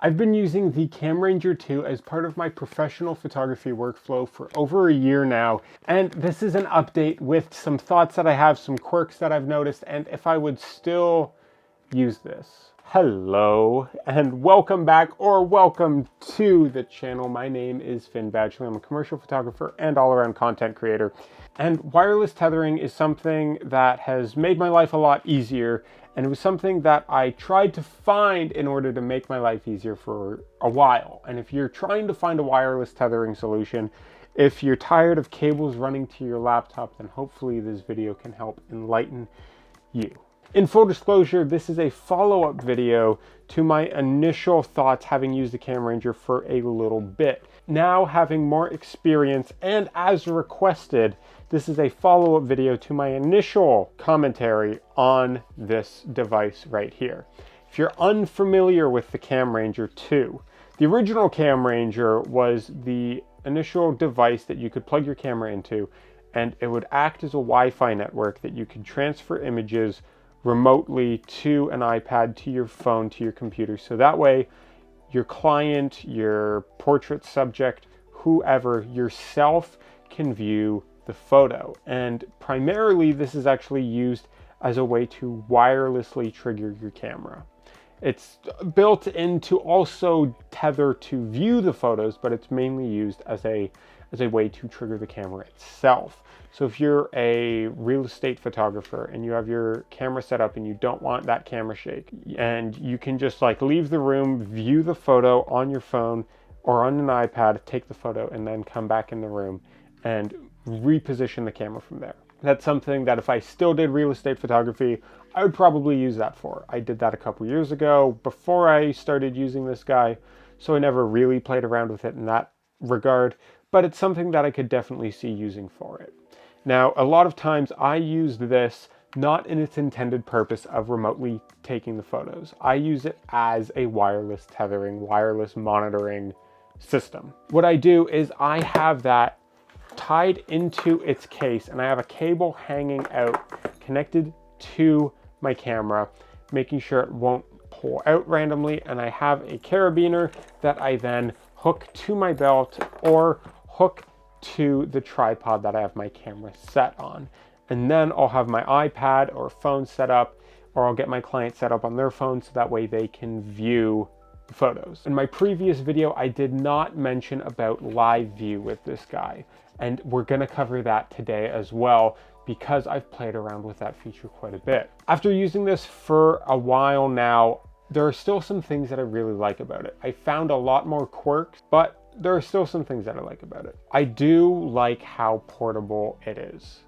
I've been using the CamRanger 2 as part of my professional photography workflow for over a year now, and this is an update with some thoughts that I have, some quirks that I've noticed, and if I would still use this. Hello, and welcome back, or welcome to the channel. My name is Finn Batchley. I'm a commercial photographer and all-around content creator. And wireless tethering is something that has made my life a lot easier, and it was something that I tried to find in order to make my life easier for a while. And if you're trying to find a wireless tethering solution, if you're tired of cables running to your laptop, then hopefully this video can help enlighten you. In full disclosure, this is a follow-up video to my initial thoughts having used the CamRanger for a little bit. Now having more experience and as requested, this is a follow-up video to my initial commentary on this device right here. If you're unfamiliar with the CamRanger 2, the original CamRanger was the initial device that you could plug your camera into, and it would act as a Wi-Fi network that you could transfer images remotely to an iPad, to your phone, to your computer. So that way your client, your portrait subject, whoever, yourself can view the photo. And primarily this is actually used as a way to wirelessly trigger your camera. It's built in to also tether to view the photos, but it's mainly used as a way to trigger the camera itself. So if you're a real estate photographer and you have your camera set up and you don't want that camera shake, and you can just like leave the room, view the photo on your phone or on an iPad, take the photo, and then come back in the room and reposition the camera from there. That's something that if I still did real estate photography, I would probably use that for. I did that a couple years ago before I started using this guy, so I never really played around with it in that regard, but it's something that I could definitely see using for it. Now, a lot of times I use this not in its intended purpose of remotely taking the photos. I use it as a wireless tethering, wireless monitoring system. What I do is I have that tied into its case, and I have a cable hanging out connected to my camera, making sure it won't pull out randomly, and I have a carabiner that I then hook to my belt or hook to the tripod that I have my camera set on. And then I'll have my iPad or phone set up, or I'll get my client set up on their phone so that way they can view the photos. In my previous video, I did not mention about live view with this guy, and we're gonna cover that today as well, because I've played around with that feature quite a bit. After using this for a while now, there are still some things that I really like about it. I found a lot more quirks, but there are still some things that I like about it. I do like how portable it is,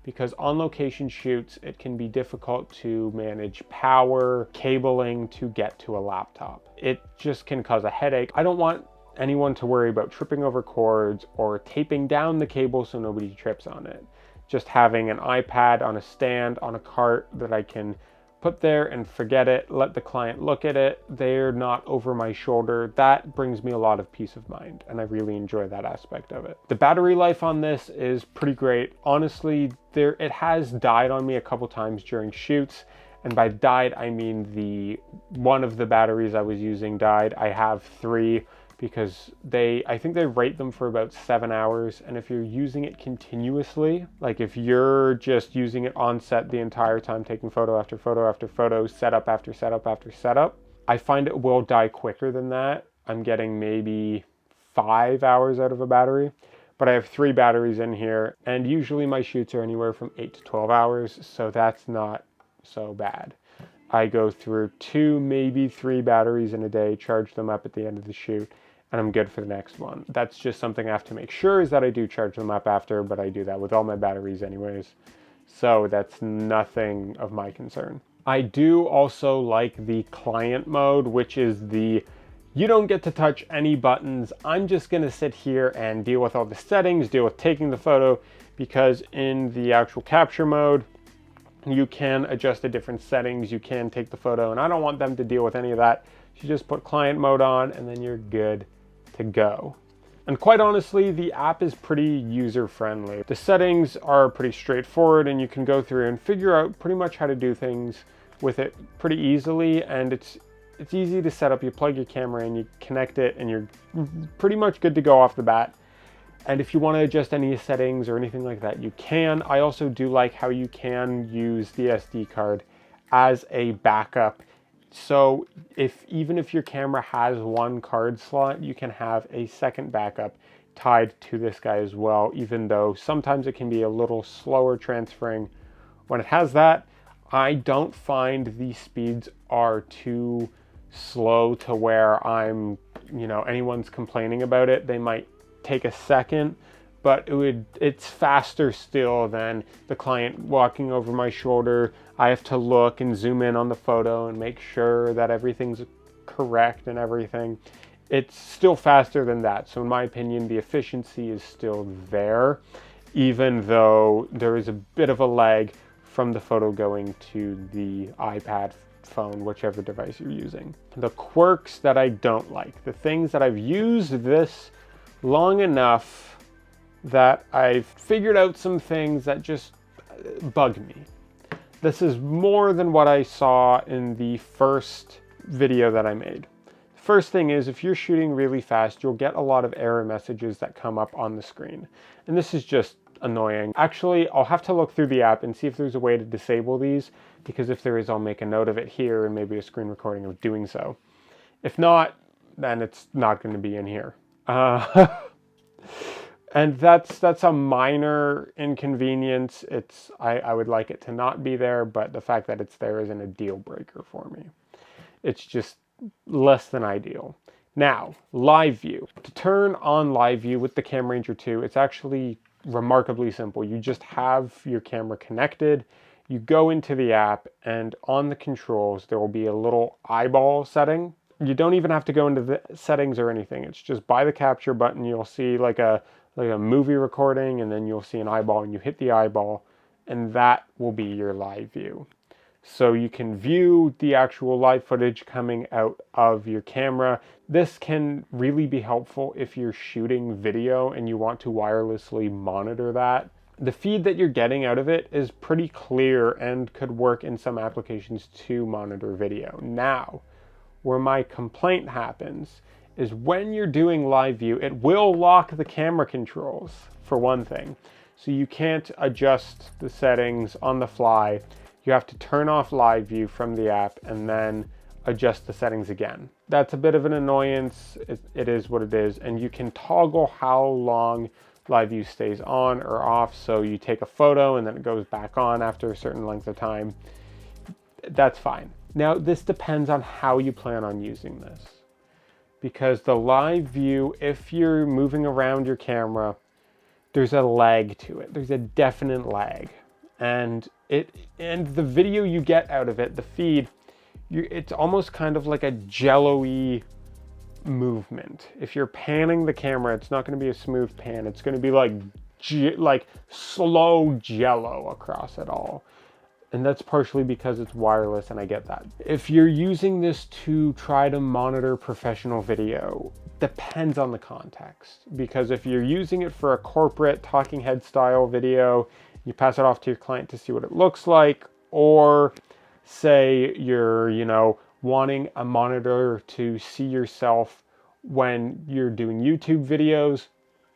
because on location shoots, it can be difficult to manage power, cabling to get to a laptop. It just can cause a headache. I don't want anyone to worry about tripping over cords or taping down the cable so nobody trips on it. Just having an iPad on a stand, on a cart that I can put there and forget it, let the client look at it, they're not over my shoulder. That brings me a lot of peace of mind, and I really enjoy that aspect of it. The battery life on this is pretty great. Honestly, it has died on me a couple times during shoots, and by died I mean one of the batteries I was using died. I have 3 because I think they rate them for about 7 hours, and if you're using it continuously, like if you're just using it on set the entire time, taking photo after photo after photo, setup after setup after setup, I find it will die quicker than that. I'm getting maybe 5 hours out of a battery, but I have 3 batteries in here, and usually my shoots are anywhere from 8 to 12 hours, so that's not so bad. I go through 2, maybe 3 batteries in a day, charge them up at the end of the shoot, and I'm good for the next one. That's just something I have to make sure is that I do charge them up after, but I do that with all my batteries anyways. So that's nothing of my concern. I do also like the client mode, which is you don't get to touch any buttons. I'm just gonna sit here and deal with all the settings, deal with taking the photo, because in the actual capture mode, you can adjust the different settings, you can take the photo, and I don't want them to deal with any of that. You just put client mode on and then you're good to go. And quite honestly, the app is pretty user-friendly. The settings are pretty straightforward, and you can go through and figure out pretty much how to do things with it pretty easily, and it's It's easy to set up. You plug your camera in, you connect it, and you're pretty much good to go off the bat. And if you want to adjust any settings or anything like that, you can. I also do like how you can use the SD card as a backup. So even if your camera has one card slot, you can have a second backup tied to this guy as well, even though sometimes it can be a little slower transferring when it has that. I don't find the speeds are too slow to where anyone's complaining about it. They might take a second, but it's faster still than the client walking over my shoulder. I have to look and zoom in on the photo and make sure that everything's correct and everything. It's still faster than that. So in my opinion, the efficiency is still there, even though there is a bit of a lag from the photo going to the iPad, phone, whichever device you're using. The quirks that I don't like, the things that I've used this long enough that I've figured out some things that just bug me. This is more than what I saw in the first video that I made. First thing is, if you're shooting really fast, you'll get a lot of error messages that come up on the screen. And this is just annoying. Actually, I'll have to look through the app and see if there's a way to disable these, because if there is, I'll make a note of it here and maybe a screen recording of doing so. If not, then it's not going to be in here. And that's a minor inconvenience. I would like it to not be there, but the fact that it's there isn't a deal breaker for me. It's just less than ideal. Now, live view. To turn on live view with the CamRanger 2, it's actually remarkably simple. You just have your camera connected, you go into the app, and on the controls there will be a little eyeball setting. You don't even have to go into the settings or anything. It's just by the capture button, you'll see like a movie recording, and then you'll see an eyeball, and you hit the eyeball, and that will be your live view. So you can view the actual live footage coming out of your camera. This can really be helpful if you're shooting video and you want to wirelessly monitor that. The feed that you're getting out of it is pretty clear and could work in some applications to monitor video. Now, where my complaint happens is when you're doing live view, it will lock the camera controls, for one thing. So you can't adjust the settings on the fly. You have to turn off live view from the app and then adjust the settings again. That's a bit of an annoyance. It is what it is. And you can toggle how long live view stays on or off. So you take a photo and then it goes back on after a certain length of time. That's fine. Now, this depends on how you plan on using this. Because the live view, if you're moving around your camera, there's a lag to it. There's a definite lag. And the video you get out of it, the feed, it's almost kind of like a jello-y movement. If you're panning the camera, it's not going to be a smooth pan. It's going to be like slow jello across it all. And that's partially because it's wireless, and I get that. If you're using this to try to monitor professional video, depends on the context. Because if you're using it for a corporate talking head style video, you pass it off to your client to see what it looks like, or say you're, wanting a monitor to see yourself when you're doing YouTube videos,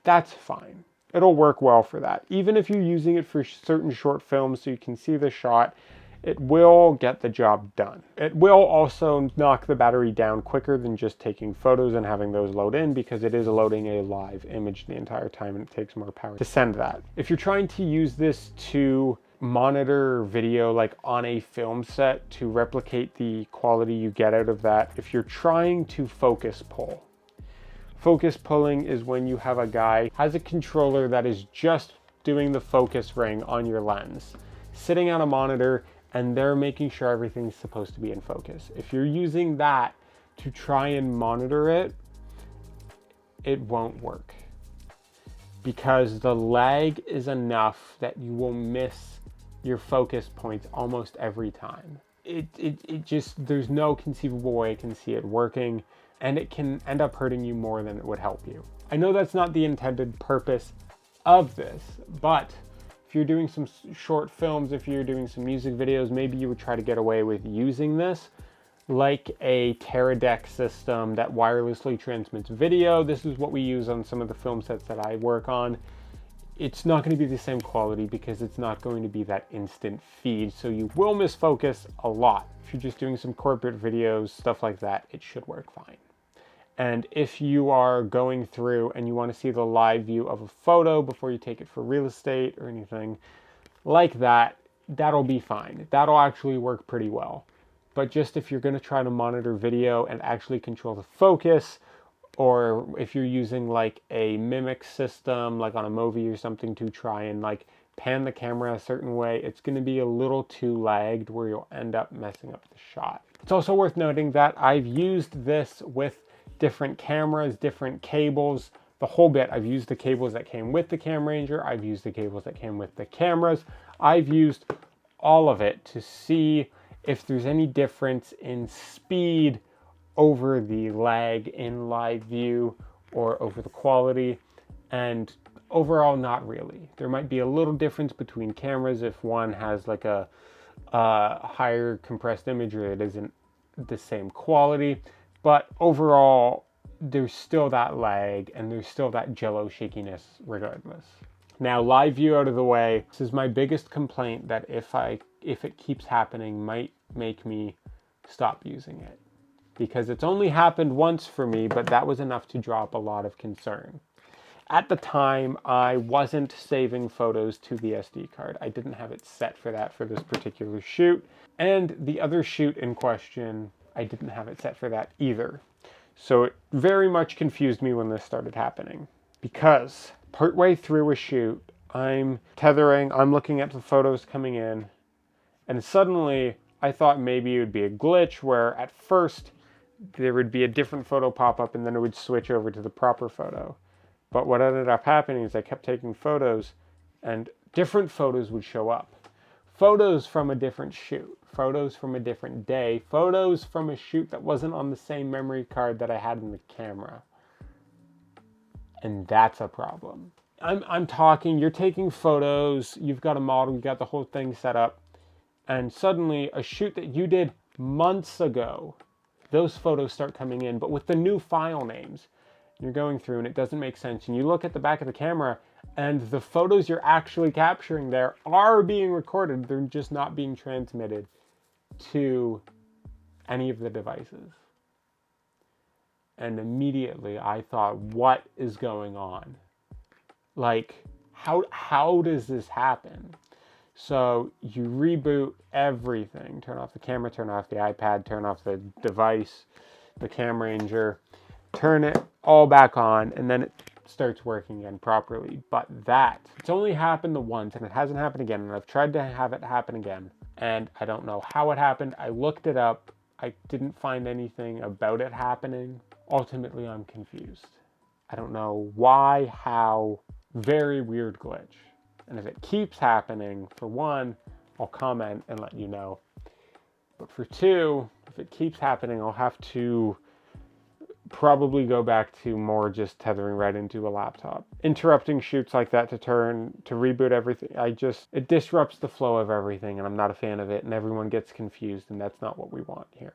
that's fine. It'll work well for that. Even if you're using it for certain short films so you can see the shot, it will get the job done. It will also knock the battery down quicker than just taking photos and having those load in, because it is loading a live image the entire time and it takes more power to send that. If you're trying to use this to monitor video like on a film set to replicate the quality you get out of that, if you're trying to focus pull. Focus pulling is when you have a guy has a controller that is just doing the focus ring on your lens, sitting on a monitor, and they're making sure everything's supposed to be in focus. If you're using that to try and monitor it, it won't work, because the lag is enough that you will miss your focus points almost every time. It just, there's no conceivable way I can see it working, and it can end up hurting you more than it would help you. I know that's not the intended purpose of this, but if you're doing some short films, if you're doing some music videos, maybe you would try to get away with using this. like a Teradek system that wirelessly transmits video. This is what we use on some of the film sets that I work on. It's not going to be the same quality because it's not going to be that instant feed, so you will miss focus a lot. If you're just doing some corporate videos, stuff like that, it should work fine. And if you are going through and you want to see the live view of a photo before you take it for real estate or anything like that, that'll be fine. That'll actually work pretty well. But just if you're going to try to monitor video and actually control the focus, or if you're using like a mimic system, like on a movie or something, to try and like pan the camera a certain way, it's going to be a little too lagged where you'll end up messing up the shot. It's also worth noting that I've used this with different cameras, different cables, the whole bit. I've used the cables that came with the CamRanger. I've used the cables that came with the cameras. I've used all of it to see if there's any difference in speed over the lag in live view or over the quality, and overall not really. There might be a little difference between cameras if one has like a higher compressed image or it isn't the same quality, but overall there's still that lag and there's still that jello shakiness regardless. Now, live view out of the way, this is my biggest complaint that if it keeps happening might make me stop using it, because it's only happened once for me, but that was enough to drop a lot of concern. At the time, I wasn't saving photos to the SD card. I didn't have it set for that for this particular shoot. And the other shoot in question, I didn't have it set for that either. So it very much confused me when this started happening, because partway through a shoot, I'm tethering, I'm looking at the photos coming in, and suddenly I thought maybe it would be a glitch where at first there would be a different photo pop up and then it would switch over to the proper photo. But what ended up happening is I kept taking photos and different photos would show up. Photos from a different shoot, photos from a different day, photos from a shoot that wasn't on the same memory card that I had in the camera. And that's a problem. I'm talking, you're taking photos, you've got a model, you've got the whole thing set up, and suddenly a shoot that you did months ago, those photos start coming in, but with the new file names. You're going through and it doesn't make sense. And you look at the back of the camera and the photos you're actually capturing there are being recorded. They're just not being transmitted to any of the devices. And immediately I thought, what is going on? Like, how does this happen? So you reboot everything, turn off the camera, turn off the iPad, turn off the device, the CamRanger, turn it all back on, and then it starts working again properly. But it's only happened the once, and it hasn't happened again, and I've tried to have it happen again, and I don't know how it happened. I looked it up. I didn't find anything about it happening. Ultimately, I'm confused. I don't know why, how. Very weird glitch. And if it keeps happening, for one, I'll comment and let you know. But for two, if it keeps happening, I'll have to probably go back to more just tethering right into a laptop. Interrupting shoots like that to reboot everything, it disrupts the flow of everything, and I'm not a fan of it, and everyone gets confused, and that's not what we want here.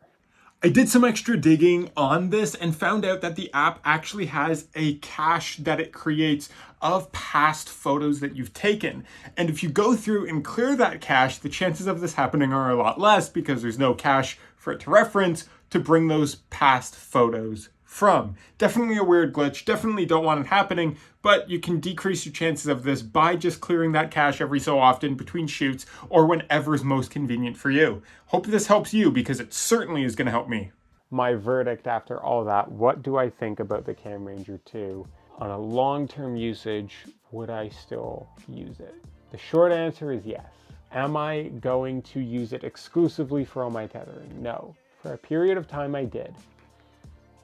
I did some extra digging on this and found out that the app actually has a cache that it creates of past photos that you've taken. And if you go through and clear that cache, the chances of this happening are a lot less because there's no cache for it to reference to bring those past photos from. Definitely a weird glitch, definitely don't want it happening, but you can decrease your chances of this by just clearing that cache every so often between shoots or whenever is most convenient for you. Hope this helps you because it certainly is going to help me. My verdict after all that, what do I think about the CamRanger 2? On a long-term usage, would I still use it? The short answer is yes. Am I going to use it exclusively for all my tethering? No. For a period of time I did.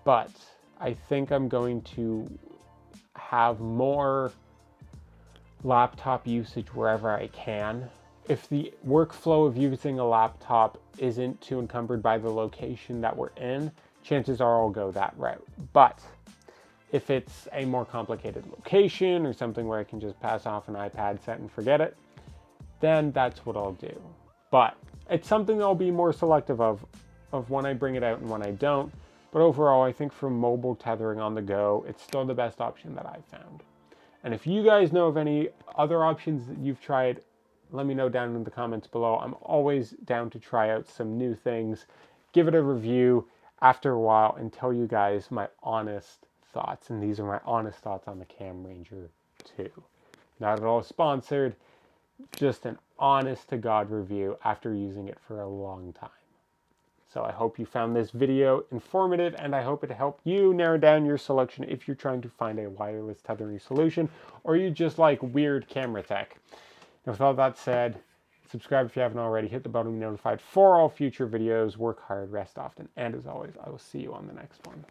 But I think I'm going to have more laptop usage wherever I can. If the workflow of using a laptop isn't too encumbered by the location that we're in, chances are I'll go that route. But if it's a more complicated location or something where I can just pass off an iPad set and forget it, then that's what I'll do. But it's something I'll be more selective of of when I bring it out and when I don't. But overall, I think for mobile tethering on the go, it's still the best option that I've found. And if you guys know of any other options that you've tried, let me know down in the comments below. I'm always down to try out some new things, give it a review after a while, and tell you guys my honest thoughts. And these are my honest thoughts on the CamRanger 2. Not at all sponsored, just an honest to God review after using it for a long time. So I hope you found this video informative, and I hope it helped you narrow down your selection if you're trying to find a wireless tethering solution, or you just like weird camera tech. And with all that said, subscribe if you haven't already, hit the button to be notified for all future videos, work hard, rest often, and as always, I will see you on the next one.